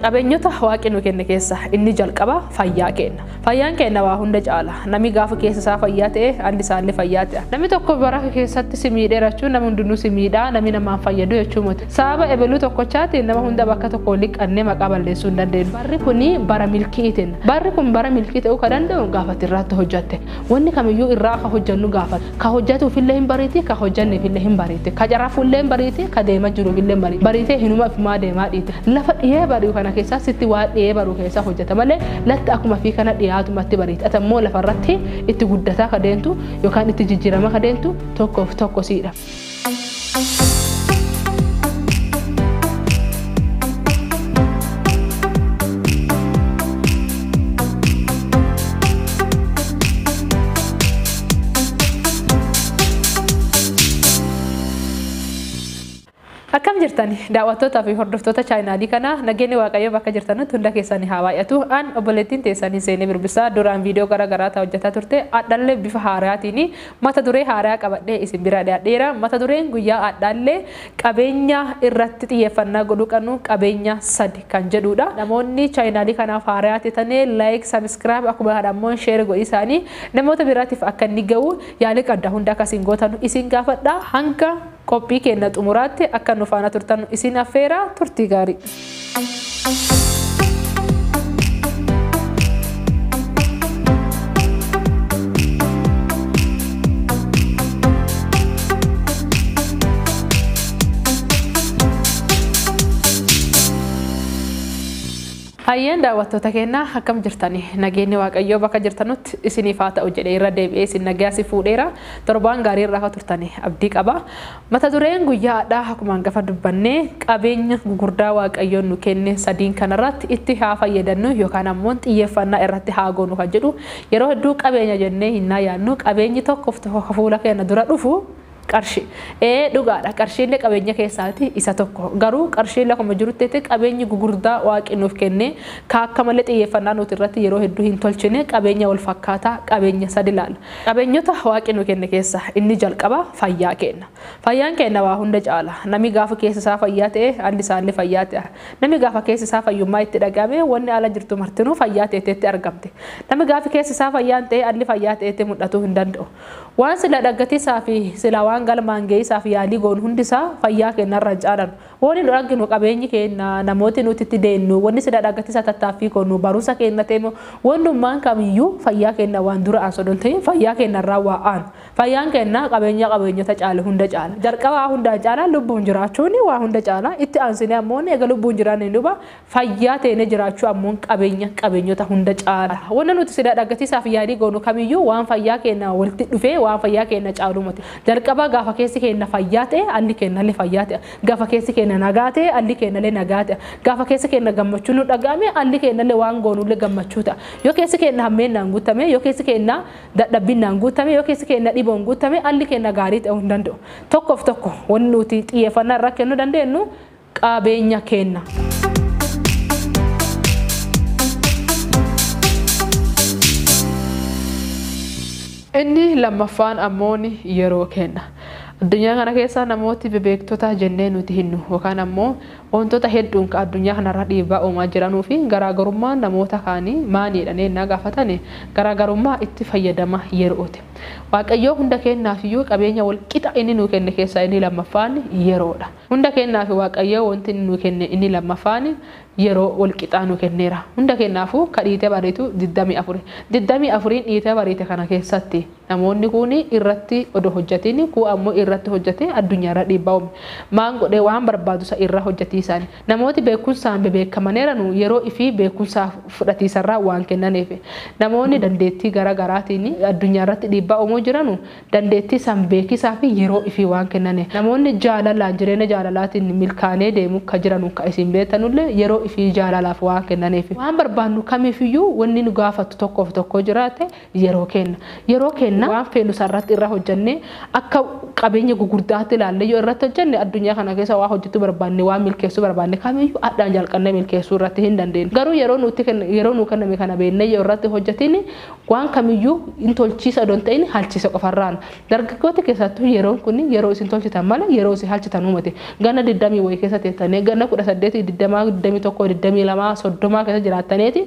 Qabeenyota waaqni nu kenne keessa inni jalqaba fayyaa kenna. Fayyaan kenna waa hunda caala. Nami gaafa keessa isaa fayyaa ta'e andi isaallee fayyaa ta'a. Nami tokko bara keessatti si miidheera jechuun nama hundinuu si miidhaa nami namaan fayyadu jechuudha. Sababa ebeluu tokkochaati nama hunda bakka tokko liqannee maqaa balleessuu hin dandeenyu. Barri kuni bara milkiitiin. Barri kun bara milkii ta'uu ka danda'u gaafatti irratti hojjatte. Wanni kamiyyuu irraa akka hojjannu gaafata. Ka hojjatuufillee hin bariiti, ka hojjanneefillee hin bariiti. Ka jaraafuullee hin bariiti, ka deemaa jiruufillee hin bariiti. Bariitee hinuma ifumaa deemaa dhiite. Lafa dhiyee bari'u kana keessa sitti waa dhiyee baruu keessa hojjeta malee latti akkuma fi kana dhiyaatumatti bariiti. Atammoo lafarratti itti guddataa ka deemtu yookaan itti jijjiirama ka deemtu tokkoof tokko siidha. Akkam jirtani daawwattoota fi hordoftoota chaayinaalii kana nageenyi waaqayyo bakka jirtanitti hunda keessanii haa baay'atu. An obboleettiin teessanii seenee birbisaa duraan viidiyoo garaa hojjetaa turte addallee bifa haaraatiin mata duree haaraa qabadhee isin bira dhiyaadheera. Mata dureen guyyaa addallee qabeenya irratti xiyyeeffannaa godhuu qabnu qabeenya sadi kan jedhudha. Namoonni chaayinaalii kanaaf haaraa ta'anii like subscribe akkuma hadhammoon share godhi isaanii namoota biraatiif akka inni ga'u yaalii qadda hunda akkasiin gootan isin gaafadha. Hanga qophii keenya xumuraatti akka nu faana turtan isin affeera turtii gaarii. Hayyeen daawwattoota keenya akkam jirtani nageenyi waaqayyo bakka jirtanutti isiniif haa ta'u jedhee irra deebi'ee isin nagaa si fuudheera torbaan gaarii irraa turtani abdii qaba. Mata dureen guyyaa addaa akkuma gafa dubbannee qabeenya gurguddaa waaqayyoon nu kenne sadiin kanarratti itti haa fayyadamnu yookaan ammoo xiyyeeffannaa irratti haa goonu kan jedhu. Yeroo hedduu qabeenya jennee hin yaadnu qabeenyi tokkoof tokko fuula keenya dura dhufu qarshii dhugaadha. Qarshiilee qabeenya keessaati isa tokko. Garuu qarshiilee akkuma jirutti qabeenyi gurguddaa waaqni nuuf kenne ka akka malee xiyyeeffannaa nuti irratti yeroo hedduu hin tolchine qabeenya wal fakkaataa qabeenya sadi ilaalla. Qabeenyota waaqni nuuf kenne keessa inni jalqaba fayyaa kenna. Fayyaan kenna waa hunda caala. Nami gaafa keessa isaa fayyaa ta'e andi isaallee fayyaa ta'a. Nami gaafa keessa isaa fayyummaa itti dhagame wanni ala jirtu martinuu fayyaa ta'etti argamte. Nami gaafa keessa isaa fayyaan ta'e alli fayyaa ta'etti mul'atuu hin danda'u. Waan sila dhaggatiisaa fi sila waan galmaan geessaa fi yaalii goon hundisaa fayyaa kennarra caalan. Wanni nu arginu qabeenyi kenna namooti nuti itti deemnu wanni sila dhaggatiisaa tattaaffii goonu barumsa kenna teemu wannummaan kamiyyuu fayyaa kenna waan dura aan sodon ta'e fayyaa kennarraa waa aan. Fayyaan kenna qabeenyota caala hunda caala. Jalqaba hunda caala lubbuun jiraachuun waa hunda caala itti aansinee ammoo eega lubbuun jiraanne duuba fayyaa ta'ee jiraachuu ammoo qabeenyota hunda caala. Wanni nuti sila dhaggatiisaa fi yaalii goonu kamiyyuu waan fayyaa kenna walitti dhufee waan fayyaa kenna caalumati. Jalqaba gaafa keessi kenna fayyaa ta'e alli kenna illee fayyaa ta'a. Gaafa keessi kenna nagaa ta'e alli kenna illee nagaa ta'a. Gaafa keessi kenna gammachuu nu dhaga'ame alli kenna illee waan goonu illee gammachuu ta'a. Yoo keessi kenna hammeennaan guutame yoo keessi kenna dadhabbinnaan guutame yoo keessi kenna dhiboon guutame alli kenna gaarii ta'uu hin danda'u. Tokkoof tokko wanni nuti xiyyeeffannaa irraa kennuu dandeenyu qabeenya kenna. Inni lammaffaan ammoo yeroo kenna. Addunyaa kana keessa namooti bebeektota jennee nuti hinnu yookaan ammoo wantoota hedduun ka addunyaa kanarra dhiibbaa uumaa jiranuu fi garaagarummaa namoota kaanii maaliidha neenna gaafatane garaagarummaa itti fayyadama yerooti. Waaqayyoo hunda kennaafiyyuu qabeenya wal qixa inni nu kenne keessaa inni lammaffaan yeroodha. Hunda kennaafi waaqayyoo wanti inni nu kenne inni lammaffaan yeroo wal qixaa nu kenneera. Hunda kennaafuu ka dhiitee bariitu 24. 24 dhiitee bariite kana keessatti namoonni kun irratti odoo hojjetin ku ammoo irratti hojjete addunyaarra dhiibbaa uume. Maan godhee waan barbaadu isa irra hojjetiisan. Namooti beekumsaan bebeekamaneeranu yeroo ifii beekumsaa fudhatiisarraa waan kennaneef. Namoonni dandeettii garaagaraatiin addunyaarratti dhiibbaa uumuu jiranu dandeettii san beekisaa fi yeroo ifii waan kennane. Namoonni jaalalaan jireenya jaalalaatiin milkaanee deemu ka jiranu ka isin beektanullee yeroo ifii jaalalaaf waan kennaneef. Waan barbaannu kamiifiyyuu wanni nu gaafatu tokkoof tokko jiraate yeroo kenna. Yeroo kenna waan feenu sarratti irra hojjenne akka qabeenya gurguddaatti ilaalle yoo irratti hojjenne addunyaa kana keessa waa hojjetu barbaanne waan milkeessuu barbaanne kamiyyuu addaan jalqannee milkeessuu irratti hin dandeenye. Garuu yeroo nu kenname kana beennee yoo irratti hojjetin waan kamiyyuu in tolchiisa don ta'in halchiisa qofarraan. Dargaggoota keessattuu yeroon kun yeroo isin tolchitan malee yeroo isin halchitan uumate. Ganna 20 wayii keessa teessanii ganna 18 20 21 tokko diddamii lama soddoma keessa jiraattaniiti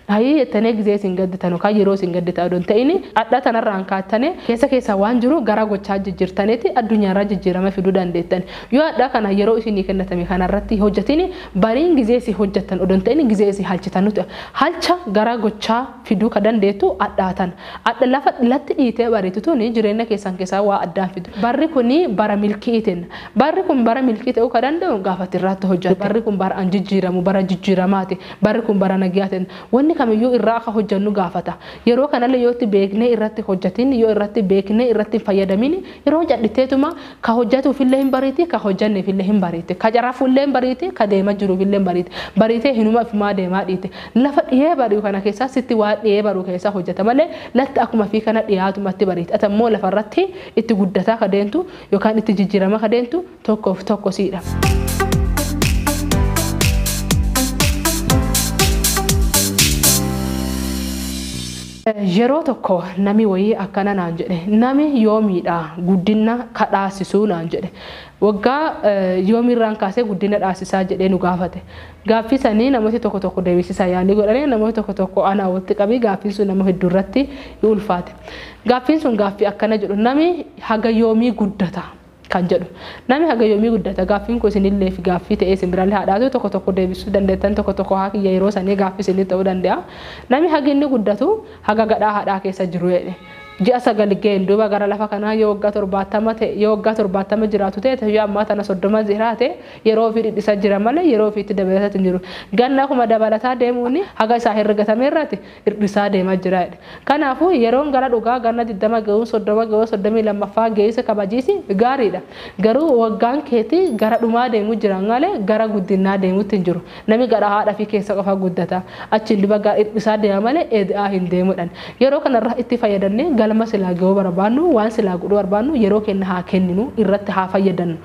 hayii jettanii gizee isin gadditanu kan yeroo isin gaddita odoon ta'ini adda tanarraan kaattanii keessa waan jiru gara gochaa jijjiirtaniiti addunyaarraa jijjiirama fiduu dandeettan yoo adda kana yeroo isinii kennatame kanarratti hojjetini bariin gizee isin hojjettan odoon ta'ini gizee isin halchitan nuti halcha gara gochaa fiduu ka dandeettu addaatan adda lafa latti dhiitee bareetutu ni jireenya keessaa waa addaan fidu barri kuni bara milkiitiin barri kun bara milkii ta'uu ka danda'u gaafatti irratti hojjette barri kun bara jijjiiramu bara jijjiiramaati barri kun bara nagiyaatiin wanni kamiyyuu irraa akka hojjennu gaafata yeroo kanallee yoo itti beeknee irratti hojjetin yoo irratti beeknee irratti fayyadamin yeroo jadhiteetuma ka hojjetuufillee hin bariiti ka hojjenneefillee hin bariiti ka carafuullee hin bariiti ka deema jiruufillee hin bariiti bariitee hinuma ifumaa deemaa dhiite lafa dhiyee bari'u kana keessaa sitti waa dhiyee baruu keessaa hojjeta malee latti akkuma fi kana dhiyaatumatti bariiti atammoo lafarratti itti guddataa ka deentu yookaan itti jijjiirama ka deentu tokkoof tokko siidha. Yeroo tokko nami wayii akkana naan jedhe nami yoomiidha guddina kadhaasisuu naan jedhe waggaa yoomirraan kaasee guddina dhaasisaa jedhee nu gaafate gaaffii sanii namooti tokko deebisisaa yaani godhanii namooti tokko ana walitti qabii gaaffiin sun nama hedduu irratti ulfaate gaaffiin sun gaaffii akkana jedhu nami haga yoomii guddata kan jedhu nami haga yoomii guddata gaaffiin kun isinillee fi gaaffii ta'ee isin birallee haadhaatu tokko deebisuu dandeettan tokko haa kiyya yeroo sanii gaaffii isinii ta'uu danda'a nami haga inni guddatu haga gadhaa haadhaa keessa jiru jedhe ji'a sagal ga'een duuba gara lafa kanaa yoo waggaa 70 ta'e yoo waggaa 70 jiraatu ta'e yoo ammaa tana 30 jiraate yeroo ofii dhidhisa jira malee yeroo ofiitti dabalataa hin jiru ganna kuma dabalataa deemuun haga isaa herregatame irratti dhidhisaa deemaa jira kanaafuu yeroon gara dhugaa ganna 20 ga'uun 30 ga'uun 32ffaa geesse kabajiisi gaariidha garuu waggaan keetii gara dhumaa deemuu jiran malee gara guddinaa deemuutti hin jiru nami gara haadha fi keessa qofa guddata achiin diba dhidhisaa deema malee eedaa hin deemuudhaan yeroo kanarraa itti fayyadannee galma silaa ga'uu barbaannu waan silaa godhuu barbaannu yeroo kenna haa kenninu irratti haa fayyadannu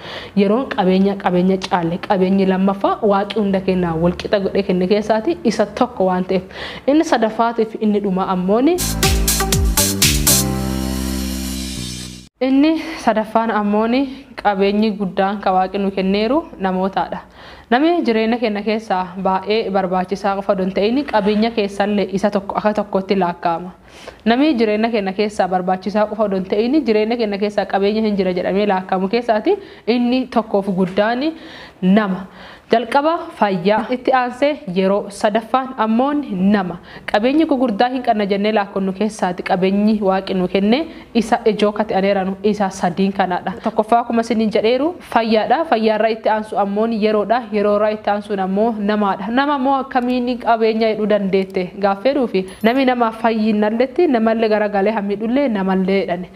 yeroon qabeenya caalle qabeenyi lammaffaa waaqi hunda kennaa walqixa godhee kenne keessaati isa tokko waan ta'eef inni sadaffaatiif inni dhuma ammooni inni sadaffaan ammooni qabeenyi guddaan ka waaqi nu kenneeru namootaadha nami jireenya keenya keessaa baay'ee barbaachisaa qofa don ta'ini qabeenya keessallee isa tokko akka tokkotti laakkaama nami jireenya keenya keessaa barbaachisaa qofa don ta'ini jireenya keenya keessaa qabeenya hin jira jedhamee laakkaamu keessaati inni tokkoof guddaan nama jalqaba fayyaa itti aansee yeroo sadaffaan ammoon nama qabeenyi gurguddaa hin qabna jennee laakkonnu keessaati qabeenyi waaqi nu kenne isa ijoo kati aneeranu isa sadiin kanadha tokkoffaa kuma sinin jedheeru fayyaadha fayyaarra itti aansu ammoon yeroodha yeroorra itti aansuun ammoo namaadha nama moo akkamiin qabeenya jedhu dandeette gaaffeedhuufi nami nama fayyinalletti namallee garagalee hamidhullee namallee jedhane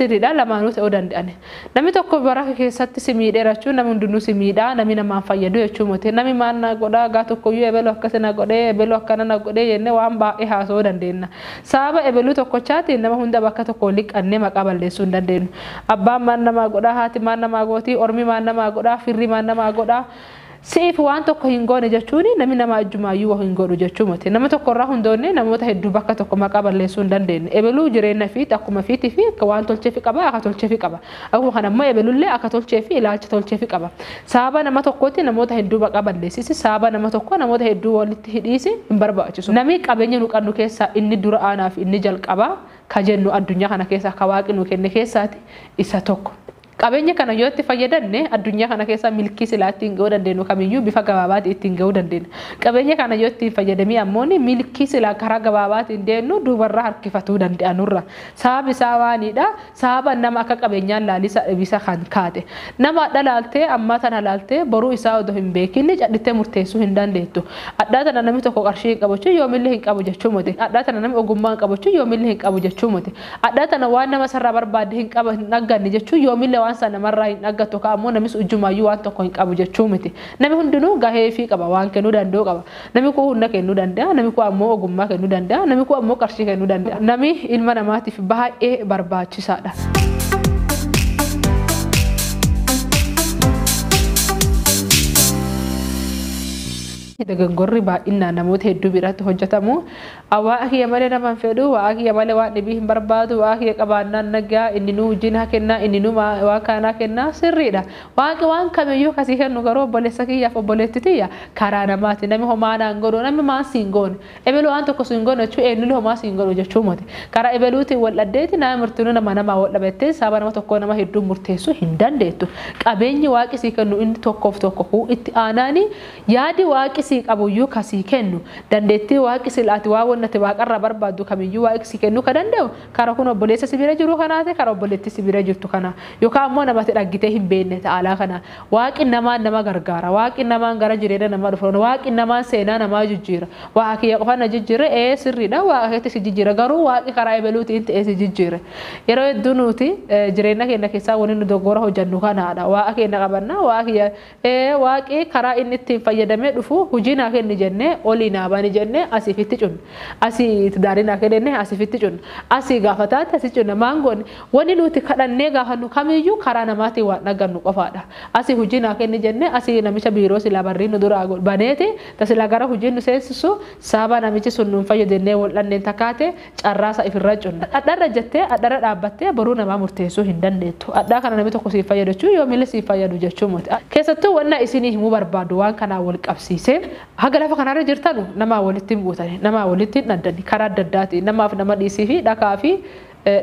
sirriidha lamaanuu ta'uu danda'ane nami tokko bara keessatti simiidheerachuun nami hundinuu simiidha nami namaan fayyadu jechuumote nami maanna godhaa gaa tokkoyyuu ebelu akkasina godhee ebelu akkana na godhee jenne waan baay'ee haasoo dandeenya sababa ebelu tokkochaati nama hunda bakka tokko liqqannee maqaa balleessuu hin dandeenyu abbaan maan namaa godhaa haati maan namaa gootii ormi maan namaa godhaa firri maan namaa godhaa siif waan tokko hin goone jechuun nami nama ajjumaayyuu hin godhu jechuumote nama tokko irraa hundoonne namoota hedduu bakka tokko maqaa balleessuu hin dandeenye ebeluu jireenya fi akkuma fiitii fi waan tolcheefi qaba akka tolcheefi qaba akkuma kana ammoo ebelullee akka tolcheefi ilaalcha tolcheefi qaba sababa nama tokkotti namoota hedduu maqaa balleessisi sababa nama tokko namoota hedduu walitti hidhiisi hin barbaachisu nami qabeenya nu qabnu keessaa inni dura aanaaf inni jalqaba ka jennu addunyaa kana keessaa ka waaqi nu kenne keessaati isa tokko qabeenya kana yoo itti fayyadamne addunyaa kana keessa milkii silaa ittiin ga'uu dandeenyu kamiyyuu bifa gabaabaatti ittiin ga'uu dandeenya qabeenya kana yoo itti fayyadamii ammooni milkii silaa karaa gabaabaatiin deemnu duubarraa harkifatuu danda'anurra sababa isaa waanidha sababa nama akka qabeenyaan laalisa dhibisa kan kaate nama dhalaaltee ammaa tana laaltee boruu isaa odoo hin beekinni cadhittee murteessuu hin dandeettu addaa tana namni tokko qarshii hin qabu jechuun yoomillee hin qabu jechuumote addaa tana namni ogummaa hin qabu jechuun yoomillee hin qabu jechuumote addaa tana waan nama sarraa barbaade hin qabu hin dhagganne jechuun yoomillee waan sana namarraa hin dhaggattu ka ammoo namis ujjumaayyuu waan tokko hin qabu jechuu miti nami hundinuu gahee fi qaba waan kennuu danda'u qaba nami kun hunda kennuu danda'a nami kun ammoo ogummaa kennuu danda'a nami kun ammoo qarshii kennuu danda'a nami ilma namaatiif baay'ee barbaachisaadha. dogongorri baay'inaan namoota hedduu biratti hojjetamu waa kiyya malee nama fedhu waa kiyya malee waan dhibii hin barbaadu waa kiyya qabaannaan nagaa inni nu wajjin haa kennaa inni nu waa kanaa kennaa sirriidha waaqi waan kamiyyuu kasii kennu garuu obboleessa kiyyaaf obboleettitiyya karaa namaati namni homaa naan godhu namni maan siin goone ebelu waan tokko siin goone jechuu eenyullee homaa siin godhu jechuu miti karaa ebeluutiin wal dhabdeeti nama murtuun namaa wal dhabettee sababa nama tokkoo nama hedduu murteessuu hin dandeettu qabeenyi waaqi sii kennu inni tokkoof tokko itti aanaani yaadi waaqi sii qabuyyuu kasii kennu dandeettii waaqi silaati waa wannati waaqarraa barbaaddu kamiyyuu waaqi sii kennu ka danda'u karaa kun obboleessa sibira jiru kanaate karaa obboleetti sibira jirtu kana yookaan ammoo namatti dhaggitee hin beekne ta'ala kana waaqi namaan nama gargaara waaqi namaan gara jireenya namaa dhufa waaqi namaan seenaa namaa jijjiira waa kiyya qofa na jijjiira sirriidha waa keetti si jijjiira garuu waaqi karaa ebeluutiin ta'ee si jijjiira yeroo hedduu nuti jireenya keenya keessaa wanni nu dogoora hojjannu kanaadha waa keenya qabanna waa kiyya waaqi karaa inni ittiin fayyadamee dhufu hojii naa kenni jennee olii naa bani jennee asiifitti cunna asii tidaarii naa kennee asiifitti cunna asii gaafataatti asii cunna maangoon wanni nuti kadhannee gaafannu kamiyyuu karaa namaatiin waan dhaggannu qofaadha asii hojii naa kenni jennee asii namicha biiroo silaa barrii nu dura baneeti tasilaa gara hojii nu seensisu sababa namichi sun nuun fayyadannee wal dhanneen takkaate carraasa ifirra cunna addarra jettee addarra dhaabbattee boruu namaa murteessuu hin dandeettu addaa kana namni tokko siif fayyadachuu yoomillee siif fayyadu jechuu miti keessattuu wanna isinii himuu barbaadu waan kanaa wal qabsiisee haga lafa kanarra jirtanu namaa walitti hin buutani namaa walitti hin dhaddani karaa adda addaati namaaf nama dhiisii fi dhakaa fi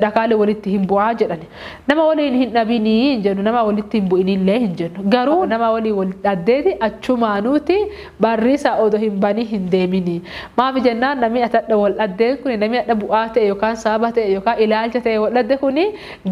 dhakaalee walitti hin bu'aa jedhani nama waliin hin dhabinii hin jennu nama walitti hin bu'inillee hin jennu garuu nama waliin wal dhaddeeti achumaanuuti barriisa odoo hin banii hin deemini maaf jennaan namni atadha wal dhaddeen kun namni adda bu'aa ta'e yookaan sababa ta'e yookaan ilaalcha ta'e wal dhadde kun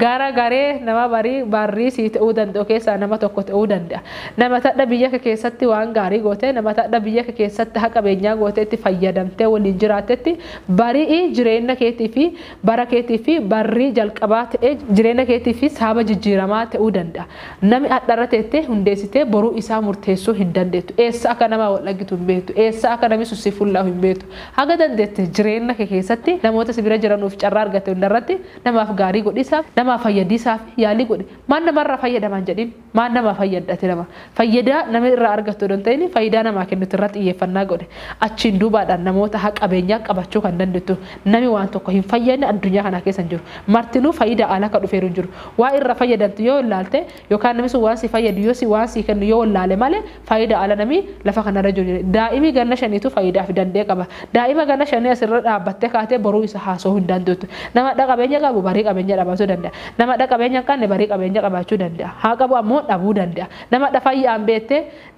gara garee nama barriisii ta'uu danda'u keessaa nama tokko ta'uu danda'a nama tadha biyya keessatti waan gaarii goote nama tadha biyya keessatti haqa beenyaa gooteetti fayyadamtee waliin jiraatetti barii jireenya keetii fi bara keetii fi barrii jalqabaa ta'ee jireenya keetii fi sababa jijjiiramaa ta'uu danda'a. Namni addarra teettee hundeessitee boruu isaa murteessuu hin dandeettu. Eessa akka nama wal dhaggitu hin beektu. Eessa akka namni sussii fuullaa hin beektu. Haga dandeette jireenya kee keessatti namoota si bira jiranuuf carraa argatte hundarratti namaaf gaarii godhisaaf namaaf fayyadisaaf yaalii godhi. Maan namarraa fayyadaman jedhin maan nama fayyadate nama. Fayyadaa nama irraa argattu don ta'in fayyidaa namaa kennutu irratti xiyyeeffannaa godhe. Achiin duubaadhaan namoota haqa qabeenyaa qabachuu kan dandeettu. Namni waan tokko hin fayyadne addunyaa kana keessa jiru martinuu faayidaa ala ka dhufeeru jiru waa irra fayyadamtu yoo ilaalte yookaan namni sun waan si fayyadu yoo si waan si kennu yoo ilaale malee faayidaa ala namni lafa kanarra jiru daa'imni ganna shaniitu faayidaa fi dandee qaba daa'ima ganna shanii asirra dhaabbattee kaatee boruu isa haasoo hin dandeettu nama dha qabeenya qabu barii qabeenya dhabaachuu danda'a nama dha qabeenya qabne barii qabeenya qabaachuu danda'a haa qabu ammoo dhabuu danda'a nama dha fayyaan beette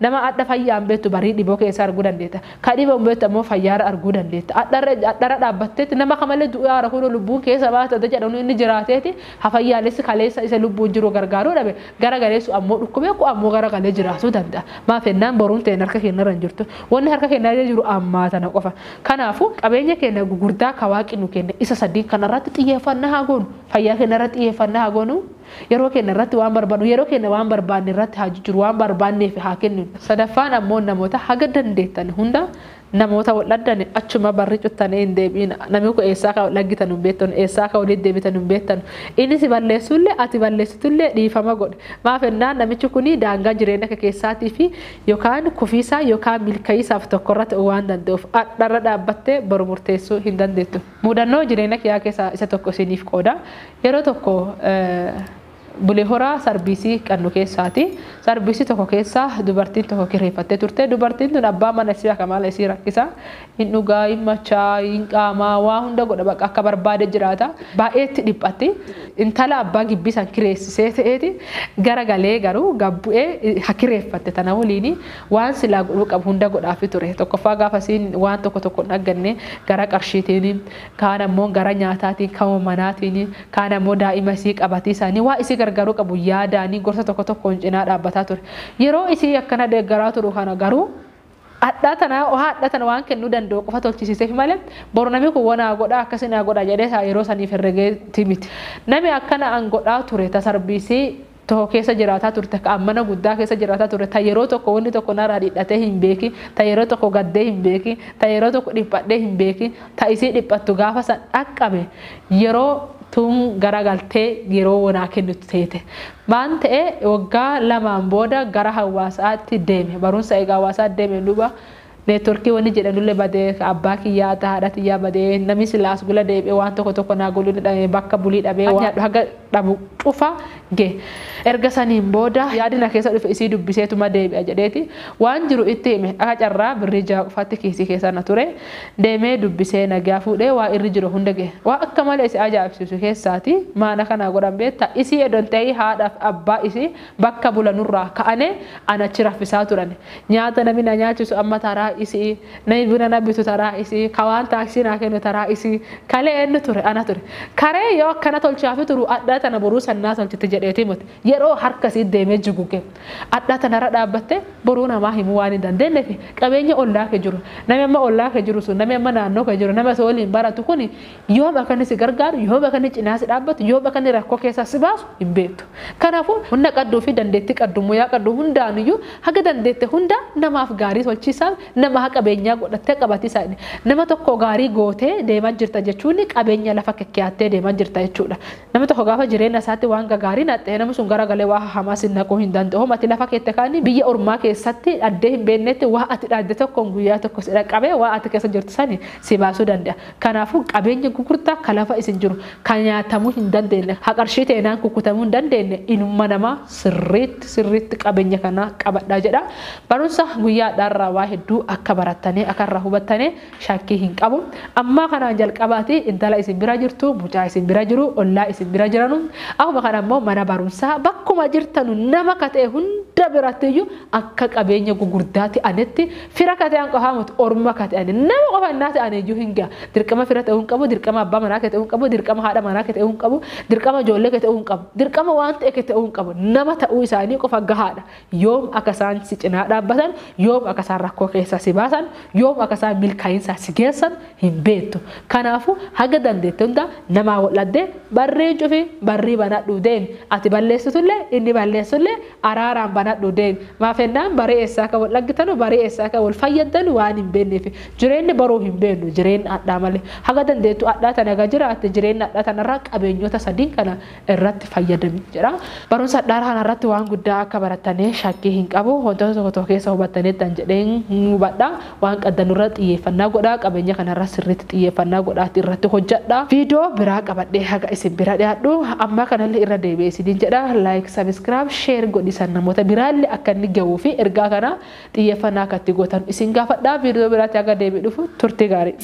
nama adda fayyaan beettu barii dhiboo keessa arguu dandeetta ka dhiboo beettu ammoo fayyaara arguu dandeetta addarra dhaabbatteetti nama kamalee du'aa rakkoo lubbuun keessa baata jedhamu inni jiraateeti hafayyaalessi kaleessa isa lubbuun jiru gargaaruu dhabe gara galeessu ammoo dhukkubee ku ammoo gara galee jiraachuu danda'a maafennaan boruun ta'e harka keenyarra hin jirtu wanni harka keenyarra jiru ammaa tana qofa kanaafu qabeenya keenya gurguddaa ka waaqi nu kenne isa sadii kanarratti xiyyeeffannaa haa goonu fayyaa keenyarratti xiyyeeffannaa haa goonu yeroo keenya irratti waan barbaadu yeroo keenya waan barbaanne irratti haa jijjiiru waan barbaanneef haa kennu sadaffaan ammoo namoota haga dandeettan hunda namoota wal dhaddan achuma barri cuttanii hin deebiin namni ku eessaa ka laggitan hin beektan eessaa ka walitti deebitan hin beektan inni si balleessullee ati balleessitullee dhiifama godhe maafennaan namichi kuni daangaa jireenya keessaatii fi yookaan kufiisaa yookaan milka'iisaaf tokkorratti waan danda'uuf addarra dhaabbattee boru murteessuu hin dandeettu mudannoo jireenya kiyyaa keessaa isa tokko isiniif qooda yeroo tokko bulee horaa sarbiisii qannu keessaati sarbiisii tokko keessa dubartiin tokko kireeffattee turte dubartiin tun abbaa mana isii akka maala isii rakkisa hin dhugaa hin machaa hin qaamaa waa hunda godha bakka akka barbaade jiraata baay'eetti dhiphatti intala abbaa gibbii san kireessisee ta'eeti gara galee garuu gabbu'ee hakireeffatte tana waliin waan silaa godhuu qabu hunda godhaafi ture tokkoffaa gaafa isiin waan tokko dhagganne gara qarshiitiin kaan ammoo gara nyaataatiin kan manaatiin kaan ammoo daa'ima isii qabatii isaanii waa isii gargaaruu qabu yaadaanii gorsa tokkoon cinaa dhaabbataa ture yeroo isii akkana deeggaraa turu kana garuu adda tana waan kennuu danda'u qofa tolchisiiseef malee boru namni kun wanaa godha akkasinaa godha jedhee yeroo saniif herregeetti miti namni akkana an godhaa ture tasarbiisii tokko keessa jiraataa turte ka ammana guddaa keessa jiraataa ture ta yeroo tokko wanni tokko narraa dhidhatee hin beeki ta yeroo tokko gaddee hin beeki ta yeroo tokko dhiphadhee hin beeki ta isii dhiphattu gaafa san dhaqqabe yeroo tun garagaltee yeroo wanaa kennutti teete maan ta'e waggaa lamaan booda gara hawaasaatti deeme barumsa egaa hawaasaatti deeme duuba networkii wani jedhanullee badee abbaa kiyyaa haadha kiyyaa badee namni silaas gula deebi'ee waan tokko naa guluu bakka bulii dhabee waan haga dhabu cufa gee erga saniin booda yaadina keessa dhufe isii dubbiseetuma deebi'a jedheeti waan jiru itti hime akka carraa birrii jaha qofaatti kiisii keessa na ture deemee dubbisee nagaa fuudhee waa irri jiru hunda gee waa akka malee si ajaa'ibsiisu keessaati maana kana godhan beekta isii edon ta'ii haadhaaf abbaa isii bakka bulanurraa ka'anii anachi raffisaa turan nyaata namni na nyaachisu amma taraa isii namni buna na bitu taraa isii kawaan taaksii naa kennu taraa isii kalee eenyu ture ana ture karee yoo akkana tolchaafi turu addaa tana boruu sannaa tolchite jedheeti miti yeroo harkasii deemee jiguuge addaa tanarra dhaabbatte boruu namaa himuu waan hin dandeenyeef qabeenya ollaa kee jiru namni amma ollaa kee jiru sun namni amma naannoo kee jiru nama sooliin baratu kun yoo bakka si gargaaru yoo bakka cinaa si dhaabbatu yoo bakka rakkoo keessaa si baasu hin beektu kanaafuu hunda qadduu fi dandeettii qaddummoo yaa qadduu hundaanuyyuu haga dandeette hunda namaaf gaarii tolchiisaa nama qabeenyaa godhattee qabatiisaa nama tokko gaarii gootee deemaa jirta jechuun qabeenya lafa kekkiyaattee deemaa jirta jechuudha nama tokko gaafa jireenya isaatti waan gaarii naaxee nama sun garagalee waa hamaa sinnaquu hin danda'u mati lafa keette kaanii biyya ormaa keessatti addee hin beeknetti waa ati dhaadde tokkoon guyyaa tokko si dhaqqabee waa ati keessa jirtu sani si baasuu danda'a kanaafuu qabeenya gurgurtaa kan lafa isin jiru kan nyaatamuu hin dandeenye haqarshii ta'inaan kukkutamuu hin dandeenye inuma namaa sirriitti qabeenya kana qabadhaa jedha barumsa guyyaa dharraa waa hedduu akka barattanii akka irraa hubattanii shakkii hin qabu amma kanaan jalqabaati intala isin bira jirtu mucaa isin bira jiru ollaa isin bira jiranu akkuma kana immoo mana barumsaa bakkuma jirtanu nama katee hunda birattiyyuu akka qabeenya gugurdaatti anetti fira katee an qofaamut orma katee ani nama qofa innaa ta'an iyyuu hin gaa dirqama fira ta'uu hin qabu dirqama abbaa manaa kee ta'uu hin qabu dirqama haadha manaa kee ta'uu hin qabu dirqama ijoollee kee ta'uu hin qabu dirqama waan ta'e kee ta'uu hin qabu nama ta'uu isaanii qofa gahaadha yoom akka isaan si cinaa dhaabbatan yoom akka isaan rakkoo keessa si baasan yoom akka isaan milkaa'insa si geessan hin beektu kanaafuu haga dandeette hunda namaa wal'addee barreen cufi barrii banadhu deemi ati balleessitullee inni balleessullee araaraan banadhu deemi maafennaan baree eessaa akka wal dhaggitanu baree eessaa akka wal fayyaddanu waan hin beekneef jireenyi baruu hin beeknu jireenyi addaa malee haga dandeettu addaa tana gaa jiraatte jireenyi addaa tanarraa qabeenyota sadiin kana irratti fayyadami jedha barumsa addaa kanarratti waan guddaa akka barattanii shakkii hin qabu wantoota tokko keessa hubattaniittan jedheen hubadha waan qaddanurra xiyyeeffannaa godhaa qabeenya kanarra sirriitti xiyyeeffannaa godhaatti irratti hojjedha viidiyoo biraa qabadhee haga isin bira dhiyaadhu amma kanallee irra deebi'ee isiniin jedha like subscribe share godhisan namoota biraallee akka inni gahuu fi ergaa kana xiyyeeffannaa akka itti gootan isin gaafadha viidiyoo biraatti haga deebi'ee dhufu turtii gaarii.